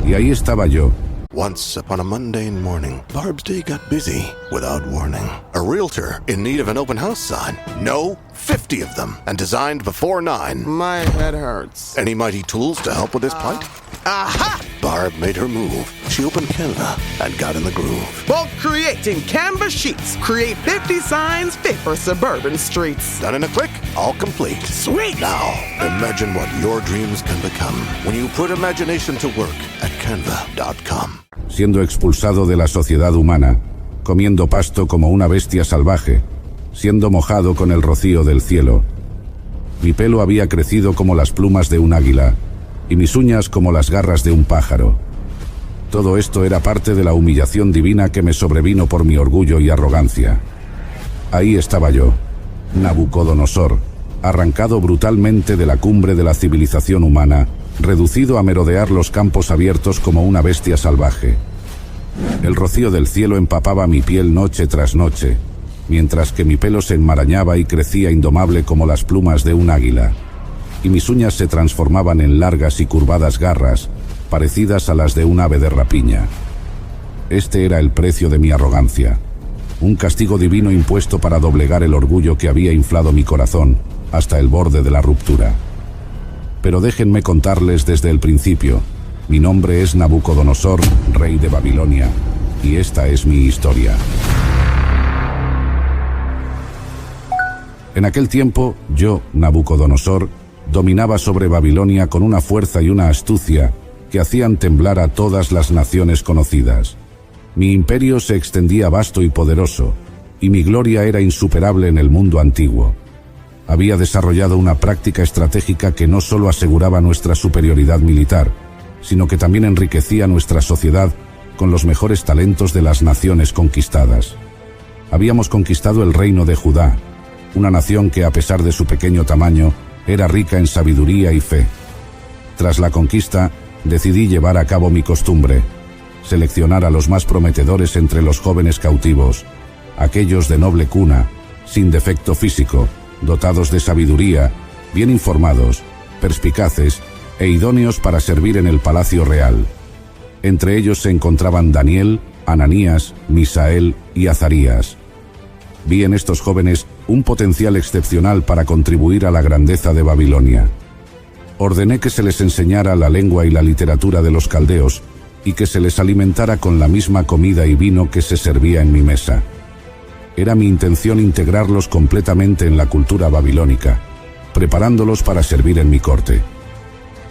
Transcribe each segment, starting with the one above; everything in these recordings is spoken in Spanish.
Y ahí estaba yo. Once upon a mundane morning, Barb's day got busy without warning. A realtor in need of an open house sign. No, 50 of them, and designed before 9. My head hurts. Any mighty tools to help with this plight? Aha! Barb made her move. She opened Canva and got in the groove. Bulk creating Canva sheets. Create 50 signs fit for suburban streets. Done in a click, all complete. Sweet! Now, imagine what your dreams can become when you put imagination to work at canva.com. Siendo expulsado de la sociedad humana, comiendo pasto como una bestia salvaje, siendo mojado con el rocío del cielo. Mi pelo había crecido como las plumas de un águila, y mis uñas como las garras de un pájaro. Todo esto era parte de la humillación divina que me sobrevino por mi orgullo y arrogancia. Ahí estaba yo, Nabucodonosor, arrancado brutalmente de la cumbre de la civilización humana, reducido a merodear los campos abiertos como una bestia salvaje. El rocío del cielo empapaba mi piel noche tras noche, mientras que mi pelo se enmarañaba y crecía indomable como las plumas de un águila, y mis uñas se transformaban en largas y curvadas garras, parecidas a las de un ave de rapiña. Este era el precio de mi arrogancia, un castigo divino impuesto para doblegar el orgullo que había inflado mi corazón hasta el borde de la ruptura. Pero déjenme contarles desde el principio. Mi nombre es Nabucodonosor, rey de Babilonia, y esta es mi historia. En aquel tiempo, yo, Nabucodonosor, dominaba sobre Babilonia con una fuerza y una astucia que hacían temblar a todas las naciones conocidas. Mi imperio se extendía vasto y poderoso, y mi gloria era insuperable en el mundo antiguo. Había desarrollado una práctica estratégica que no solo aseguraba nuestra superioridad militar, sino que también enriquecía nuestra sociedad con los mejores talentos de las naciones conquistadas. Habíamos conquistado el reino de Judá, una nación que, a pesar de su pequeño tamaño, era rica en sabiduría y fe. Tras la conquista, decidí llevar a cabo mi costumbre, seleccionar a los más prometedores entre los jóvenes cautivos, aquellos de noble cuna, sin defecto físico, dotados de sabiduría, bien informados, perspicaces e idóneos para servir en el palacio real. Entre ellos se encontraban Daniel, Ananías, Misael y Azarías. Vi en estos jóvenes un potencial excepcional para contribuir a la grandeza de Babilonia. Ordené que se les enseñara la lengua y la literatura de los caldeos y que se les alimentara con la misma comida y vino que se servía en mi mesa. Era mi intención integrarlos completamente en la cultura babilónica, preparándolos para servir en mi corte.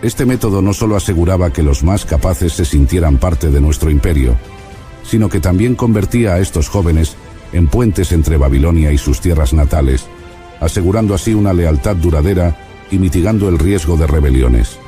Este método no solo aseguraba que los más capaces se sintieran parte de nuestro imperio, sino que también convertía a estos jóvenes en puentes entre Babilonia y sus tierras natales, asegurando así una lealtad duradera y mitigando el riesgo de rebeliones.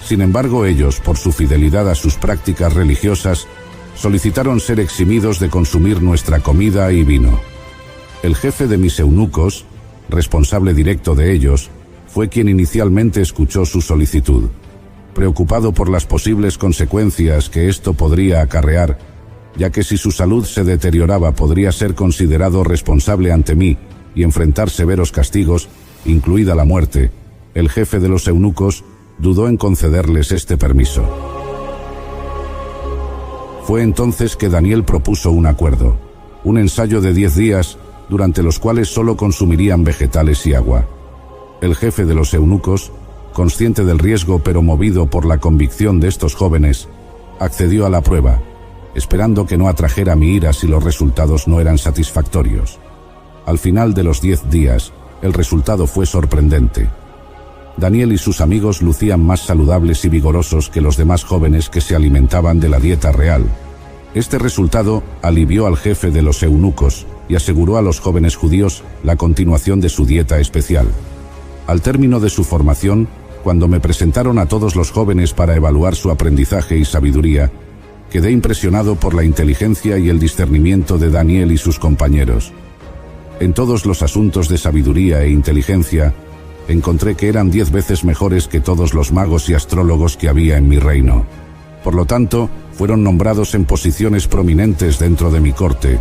Sin embargo, ellos, por su fidelidad a sus prácticas religiosas, solicitaron ser eximidos de consumir nuestra comida y vino. El jefe de mis eunucos, responsable directo de ellos, fue quien inicialmente escuchó su solicitud. Preocupado por las posibles consecuencias que esto podría acarrear, ya que si su salud se deterioraba podría ser considerado responsable ante mí y enfrentar severos castigos, incluida la muerte, el jefe de los eunucos dudó en concederles este permiso. Fue entonces que Daniel propuso un acuerdo, un ensayo de 10 días, durante los cuales solo consumirían vegetales y agua. El jefe de los eunucos, consciente del riesgo pero movido por la convicción de estos jóvenes, accedió a la prueba, esperando que no atrajera mi ira si los resultados no eran satisfactorios. Al final de los 10 días, el resultado fue sorprendente. Daniel y sus amigos lucían más saludables y vigorosos que los demás jóvenes que se alimentaban de la dieta real. Este resultado alivió al jefe de los eunucos y aseguró a los jóvenes judíos la continuación de su dieta especial. Al término de su formación, cuando me presentaron a todos los jóvenes para evaluar su aprendizaje y sabiduría, quedé impresionado por la inteligencia y el discernimiento de Daniel y sus compañeros. En todos los asuntos de sabiduría e inteligencia, encontré que eran 10 veces mejores que todos los magos y astrólogos que había en mi reino. Por lo tanto, fueron nombrados en posiciones prominentes dentro de mi corte,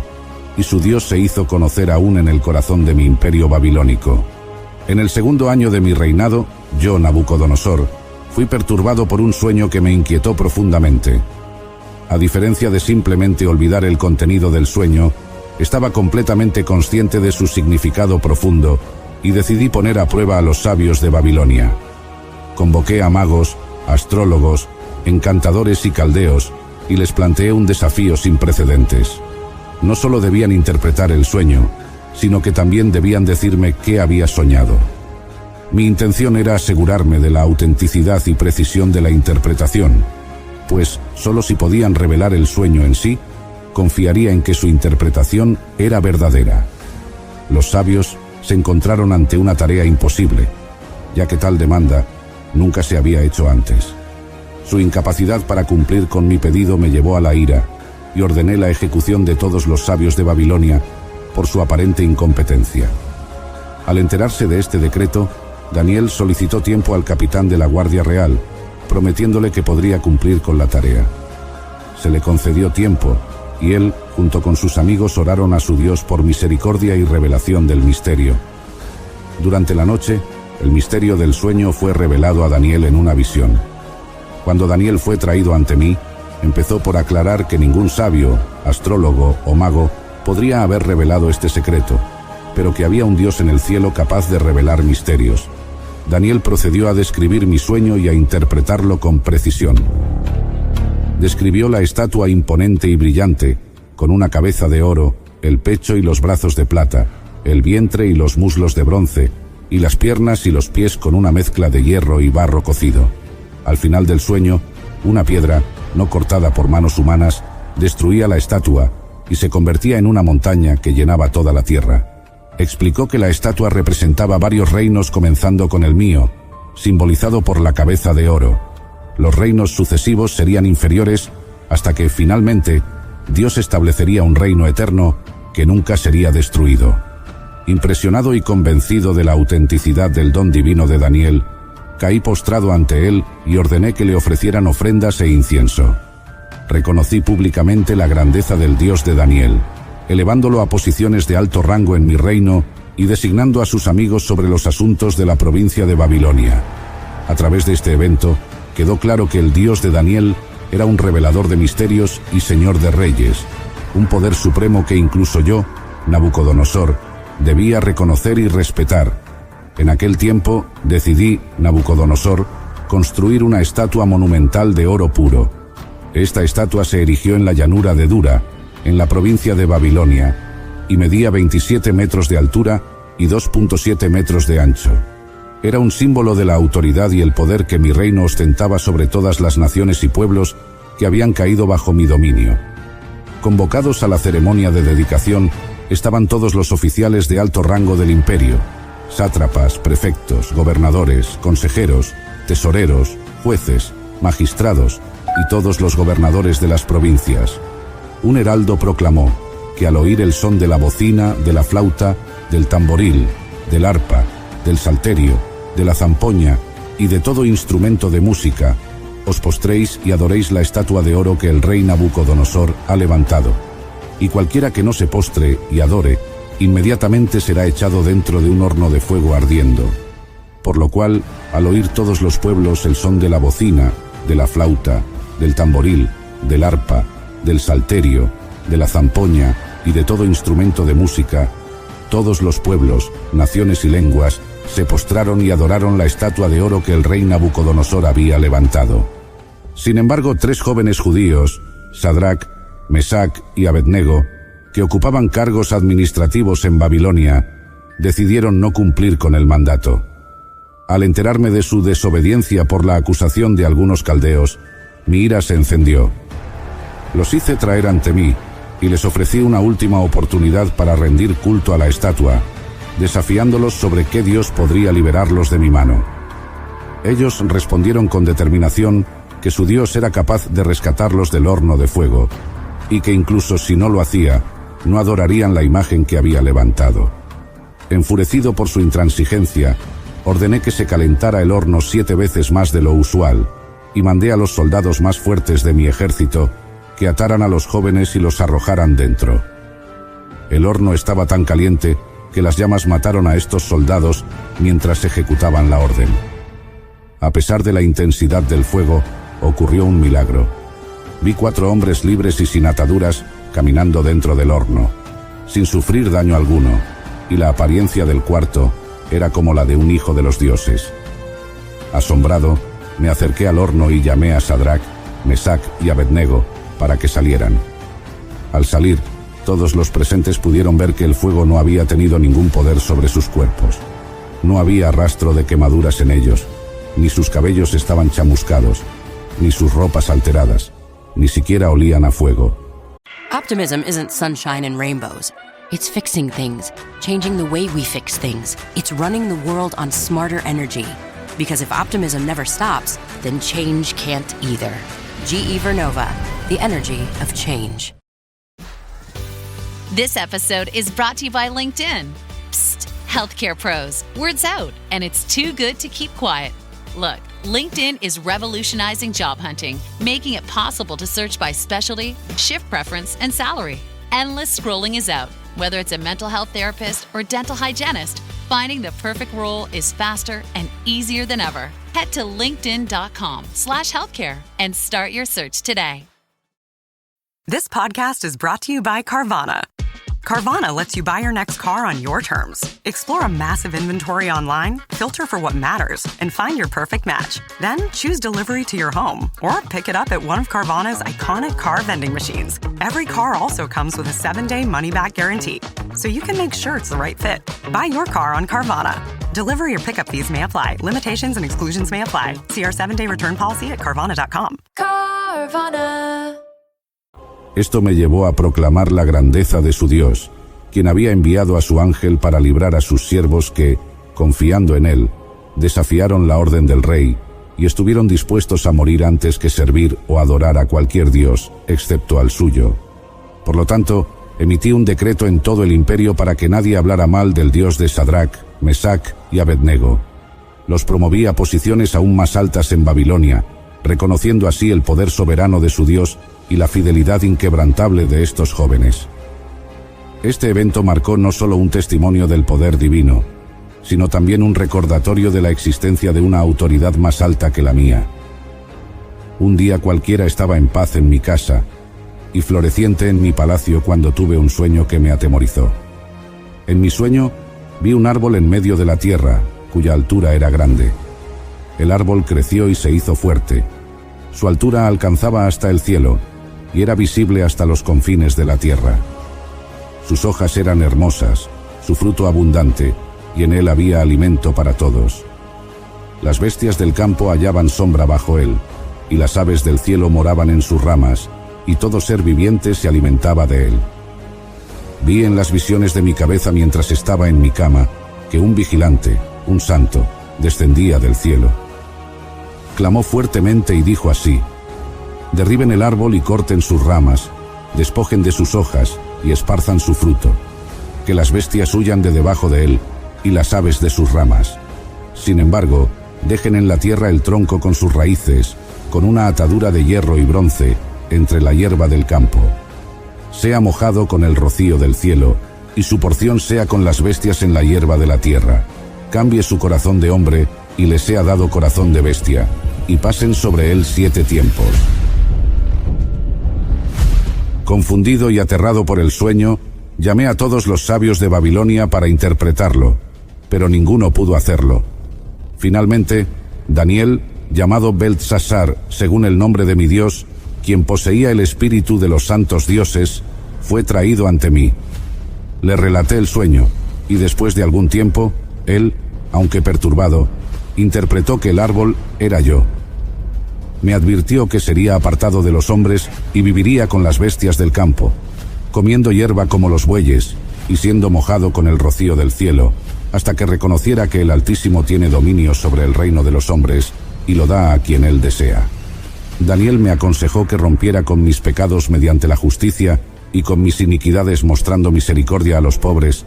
y su Dios se hizo conocer aún en el corazón de mi imperio babilónico. En el segundo año de mi reinado, yo, Nabucodonosor, Fui perturbado por un sueño que me inquietó profundamente. A diferencia de simplemente olvidar el contenido del sueño, estaba completamente consciente de su significado profundo y decidí poner a prueba a los sabios de Babilonia. Convoqué a magos, astrólogos, encantadores y caldeos y les planteé un desafío sin precedentes. No solo debían interpretar el sueño, sino que también debían decirme qué había soñado. Mi intención era asegurarme de la autenticidad y precisión de la interpretación, pues solo si podían revelar el sueño en sí, confiaría en que su interpretación era verdadera. Los sabios se encontraron ante una tarea imposible, ya que tal demanda nunca se había hecho antes. Su incapacidad para cumplir con mi pedido me llevó a la ira, y ordené la ejecución de todos los sabios de Babilonia por su aparente incompetencia. Al enterarse de este decreto, Daniel solicitó tiempo al capitán de la Guardia Real, prometiéndole que podría cumplir con la tarea. Se le concedió tiempo, y él, junto con sus amigos, oraron a su Dios por misericordia y revelación del misterio. Durante la noche, el misterio del sueño fue revelado a Daniel en una visión. Cuando Daniel fue traído ante mí, empezó por aclarar que ningún sabio, astrólogo o mago podría haber revelado este secreto, pero que había un Dios en el cielo capaz de revelar misterios. Daniel procedió a describir mi sueño y a interpretarlo con precisión. Describió la estatua imponente y brillante, con una cabeza de oro, el pecho y los brazos de plata, el vientre y los muslos de bronce, y las piernas y los pies con una mezcla de hierro y barro cocido. Al final del sueño, una piedra, no cortada por manos humanas, destruía la estatua y se convertía en una montaña que llenaba toda la tierra. Explicó que la estatua representaba varios reinos comenzando con el mío, simbolizado por la cabeza de oro. Los reinos sucesivos serían inferiores hasta que, finalmente, Dios establecería un reino eterno que nunca sería destruido. Impresionado y convencido de la autenticidad del don divino de Daniel, caí postrado ante él y ordené que le ofrecieran ofrendas e incienso. Reconocí públicamente la grandeza del Dios de Daniel, elevándolo a posiciones de alto rango en mi reino y designando a sus amigos sobre los asuntos de la provincia de Babilonia. A través de este evento, quedó claro que el Dios de Daniel era un revelador de misterios y señor de reyes, un poder supremo que incluso yo, Nabucodonosor, debía reconocer y respetar. En aquel tiempo decidí, Nabucodonosor, construir una estatua monumental de oro puro. Esta estatua se erigió en la llanura de Dura, en la provincia de Babilonia, y medía 27 metros de altura y 2.7 metros de ancho. Era un símbolo de la autoridad y el poder que mi reino ostentaba sobre todas las naciones y pueblos que habían caído bajo mi dominio. Convocados a la ceremonia de dedicación estaban todos los oficiales de alto rango del imperio, sátrapas, prefectos, gobernadores, consejeros, tesoreros, jueces, magistrados y todos los gobernadores de las provincias. Un heraldo proclamó que al oír el son de la bocina, de la flauta, del tamboril, del arpa, del salterio, de la zampoña y de todo instrumento de música, os postréis y adoréis la estatua de oro que el rey Nabucodonosor ha levantado. Y cualquiera que no se postre y adore, inmediatamente será echado dentro de un horno de fuego ardiendo. Por lo cual, al oír todos los pueblos el son de la bocina, de la flauta, del tamboril, del arpa, del salterio, de la zampoña y de todo instrumento de música, todos los pueblos, naciones y lenguas se postraron y adoraron la estatua de oro que el rey Nabucodonosor había levantado. Sin embargo, 3 jóvenes judíos, Sadrac, Mesac y Abednego, que ocupaban cargos administrativos en Babilonia, decidieron no cumplir con el mandato. Al enterarme de su desobediencia por la acusación de algunos caldeos, mi ira se encendió. Los hice traer ante mí y les ofrecí una última oportunidad para rendir culto a la estatua, desafiándolos sobre qué Dios podría liberarlos de mi mano. Ellos respondieron con determinación que su Dios era capaz de rescatarlos del horno de fuego, y que incluso si no lo hacía, no adorarían la imagen que había levantado. Enfurecido por su intransigencia, ordené que se calentara el horno 7 veces más de lo usual, y mandé a los soldados más fuertes de mi ejército que ataran a los jóvenes y los arrojaran dentro. El horno estaba tan caliente que las llamas mataron a estos soldados mientras ejecutaban la orden. A pesar de la intensidad del fuego, ocurrió un milagro. Vi 4 hombres libres y sin ataduras caminando dentro del horno, sin sufrir daño alguno, y la apariencia del cuarto era como la de un hijo de los dioses. Asombrado, me acerqué al horno y llamé a Sadrach, Mesach y Abednego para que salieran. Al salir, todos los presentes pudieron ver que el fuego no había tenido ningún poder sobre sus cuerpos. No había rastro de quemaduras en ellos, ni sus cabellos estaban chamuscados, ni sus ropas alteradas, ni siquiera olían a fuego. Optimism isn't sunshine and rainbows. It's fixing things, changing the way we fix things. It's running the world on smarter energy. Because if optimism never stops, then change can't either. GE Vernova, the energy of change. This episode is brought to you by LinkedIn. Psst, healthcare pros, word's out, and it's too good to keep quiet. Look, LinkedIn is revolutionizing job hunting, making it possible to search by specialty, shift preference, and salary. Endless scrolling is out. Whether it's a mental health therapist or dental hygienist, finding the perfect role is faster and easier than ever. Head to linkedin.com/healthcare and start your search today. This podcast is brought to you by Carvana. Carvana lets you buy your next car on your terms. Explore a massive inventory online, filter for what matters, and find your perfect match. Then choose delivery to your home or pick it up at one of Carvana's iconic car vending machines. Every car also comes with a 7-day money-back guarantee, so you can make sure it's the right fit. Buy your car on Carvana. Delivery or pickup fees may apply. Limitations and exclusions may apply. See our 7-day return policy at Carvana.com. Carvana. Esto me llevó a proclamar la grandeza de su Dios, quien había enviado a su ángel para librar a sus siervos que, confiando en él, desafiaron la orden del rey y estuvieron dispuestos a morir antes que servir o adorar a cualquier dios, excepto al suyo. Por lo tanto, emití un decreto en todo el imperio para que nadie hablara mal del Dios de Sadrach, Mesach y Abednego. Los promoví a posiciones aún más altas en Babilonia, reconociendo así el poder soberano de su Dios y la fidelidad inquebrantable de estos jóvenes. Este evento marcó no solo un testimonio del poder divino, sino también un recordatorio de la existencia de una autoridad más alta que la mía. Un día cualquiera estaba en paz en mi casa y floreciente en mi palacio cuando tuve un sueño que me atemorizó. En mi sueño vi un árbol en medio de la tierra, cuya altura era grande. El árbol creció y se hizo fuerte. Su altura alcanzaba hasta el cielo y era visible hasta los confines de la tierra. Sus hojas eran hermosas, su fruto abundante, y en él había alimento para todos. Las bestias del campo hallaban sombra bajo él, y las aves del cielo moraban en sus ramas, y todo ser viviente se alimentaba de él. Vi en las visiones de mi cabeza mientras estaba en mi cama, que un vigilante, un santo, descendía del cielo. Clamó fuertemente y dijo así: derriben el árbol y corten sus ramas, despojen de sus hojas y esparzan su fruto, que las bestias huyan de debajo de él y las aves de sus ramas. Sin embargo, dejen en la tierra el tronco con sus raíces, con una atadura de hierro y bronce, entre la hierba del campo. Sea mojado con el rocío del cielo, y su porción sea con las bestias en la hierba de la tierra. Cambie su corazón de hombre, y le sea dado corazón de bestia, y pasen sobre él 7 tiempos. Confundido y aterrado por el sueño, llamé a todos los sabios de Babilonia para interpretarlo, pero ninguno pudo hacerlo. Finalmente, Daniel, llamado Beltsasar, según el nombre de mi Dios, quien poseía el espíritu de los santos dioses, fue traído ante mí. Le relaté el sueño, y después de algún tiempo, él, aunque perturbado, interpretó que el árbol era yo. Me advirtió que sería apartado de los hombres y viviría con las bestias del campo, comiendo hierba como los bueyes y siendo mojado con el rocío del cielo, hasta que reconociera que el Altísimo tiene dominio sobre el reino de los hombres y lo da a quien él desea. Daniel me aconsejó que rompiera con mis pecados mediante la justicia y con mis iniquidades mostrando misericordia a los pobres.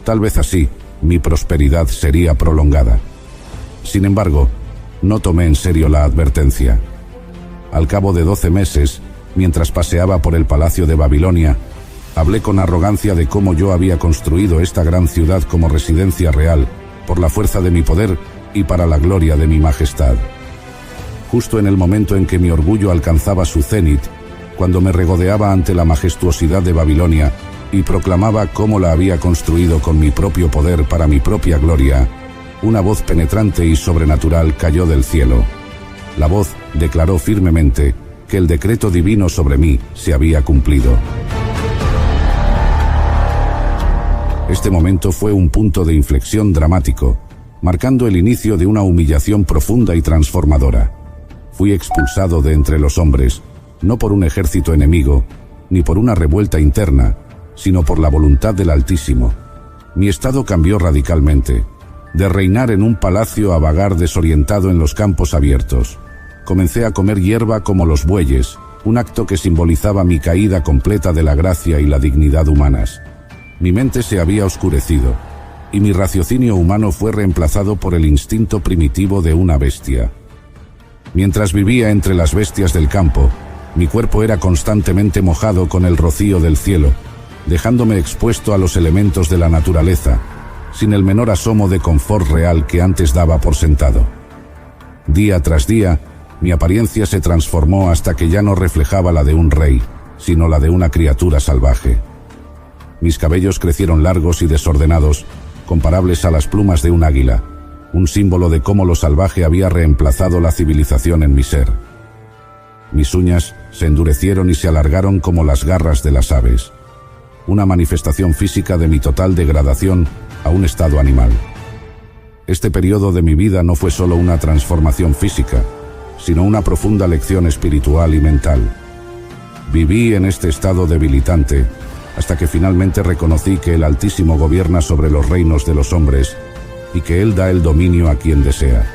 Tal vez así mi prosperidad sería prolongada. Sin embargo, no tomé en serio la advertencia. Al cabo de 12 meses, mientras paseaba por el palacio de Babilonia, hablé con arrogancia de cómo yo había construido esta gran ciudad como residencia real, por la fuerza de mi poder y para la gloria de mi majestad. justo en el momento en que mi orgullo alcanzaba su cenit, cuando me regodeaba ante la majestuosidad de Babilonia y proclamaba cómo la había construido con mi propio poder para mi propia gloria, una voz penetrante y sobrenatural cayó del cielo. La voz declaró firmemente que el decreto divino sobre mí se había cumplido. Este momento fue un punto de inflexión dramático, marcando el inicio de una humillación profunda y transformadora. Fui expulsado de entre los hombres, no por un ejército enemigo, ni por una revuelta interna, sino por la voluntad del Altísimo. Mi estado cambió radicalmente, de reinar en un palacio a vagar desorientado en los campos abiertos. Comencé a comer hierba como los bueyes, un acto que simbolizaba mi caída completa de la gracia y la dignidad humanas. Mi mente se había oscurecido, y mi raciocinio humano fue reemplazado por el instinto primitivo de una bestia. Mientras vivía entre las bestias del campo, mi cuerpo era constantemente mojado con el rocío del cielo, dejándome expuesto a los elementos de la naturaleza, sin el menor asomo de confort real que antes daba por sentado. Día tras día, mi apariencia se transformó hasta que ya no reflejaba la de un rey, sino la de una criatura salvaje. Mis cabellos crecieron largos y desordenados, comparables a las plumas de un águila, un símbolo de cómo lo salvaje había reemplazado la civilización en mi ser. Mis uñas se endurecieron y se alargaron como las garras de las aves, una manifestación física de mi total degradación a un estado animal. Este periodo de mi vida no fue solo una transformación física, sino una profunda lección espiritual y mental. Viví en este estado debilitante, hasta que finalmente reconocí que el Altísimo gobierna sobre los reinos de los hombres y que Él da el dominio a quien desea.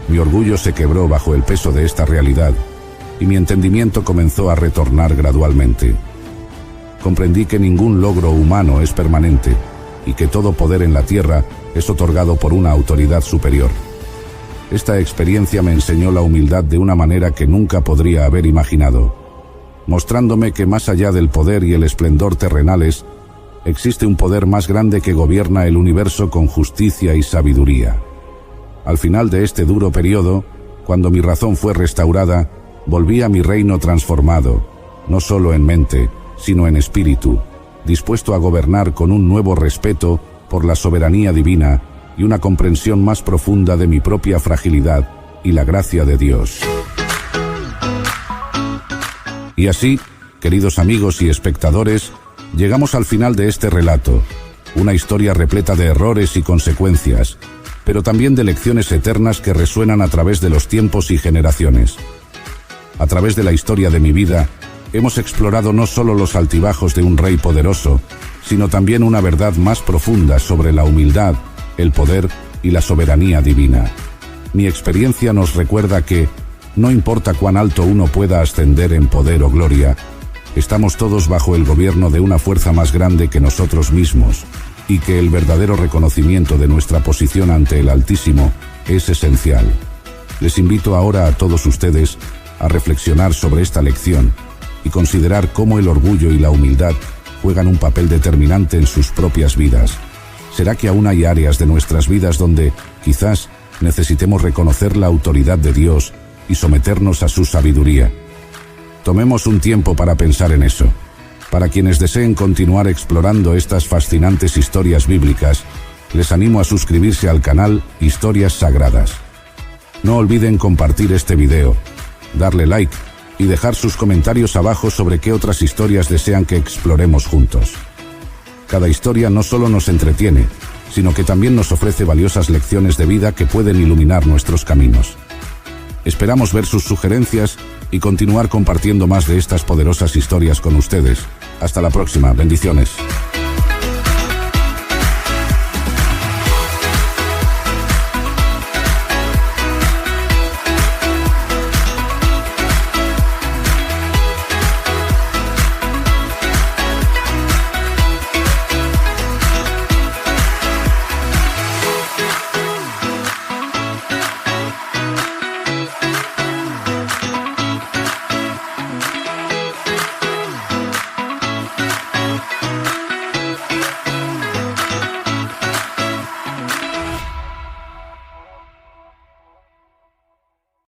Mi orgullo se quebró bajo el peso de esta realidad y mi entendimiento comenzó a retornar gradualmente. Comprendí que ningún logro humano es permanente y que todo poder en la tierra es otorgado por una autoridad superior. Esta experiencia me enseñó la humildad de una manera que nunca podría haber imaginado, mostrándome que más allá del poder y el esplendor terrenales, existe un poder más grande que gobierna el universo con justicia y sabiduría. Al final de este duro periodo, cuando mi razón fue restaurada, volví a mi reino transformado, no solo en mente, sino en espíritu, dispuesto a gobernar con un nuevo respeto por la soberanía divina y una comprensión más profunda de mi propia fragilidad y la gracia de Dios. Y así, queridos amigos y espectadores, llegamos al final de este relato, una historia repleta de errores y consecuencias, pero también de lecciones eternas que resuenan a través de los tiempos y generaciones. A través de la historia de mi vida, hemos explorado no solo los altibajos de un rey poderoso, sino también una verdad más profunda sobre la humildad, el poder y la soberanía divina. Mi experiencia nos recuerda que, no importa cuán alto uno pueda ascender en poder o gloria, estamos todos bajo el gobierno de una fuerza más grande que nosotros mismos, y que el verdadero reconocimiento de nuestra posición ante el Altísimo es esencial. Les invito ahora a todos ustedes a reflexionar sobre esta lección y considerar cómo el orgullo y la humildad juegan un papel determinante en sus propias vidas. ¿Será que aún hay áreas de nuestras vidas donde, quizás, necesitemos reconocer la autoridad de Dios y someternos a su sabiduría? Tomemos un tiempo para pensar en eso. Para quienes deseen continuar explorando estas fascinantes historias bíblicas, les animo a suscribirse al canal Historias Sagradas. No olviden compartir este video, darle like y dejar sus comentarios abajo sobre qué otras historias desean que exploremos juntos. Cada historia no solo nos entretiene, sino que también nos ofrece valiosas lecciones de vida que pueden iluminar nuestros caminos. Esperamos ver sus sugerencias y continuar compartiendo más de estas poderosas historias con ustedes. Hasta la próxima. Bendiciones.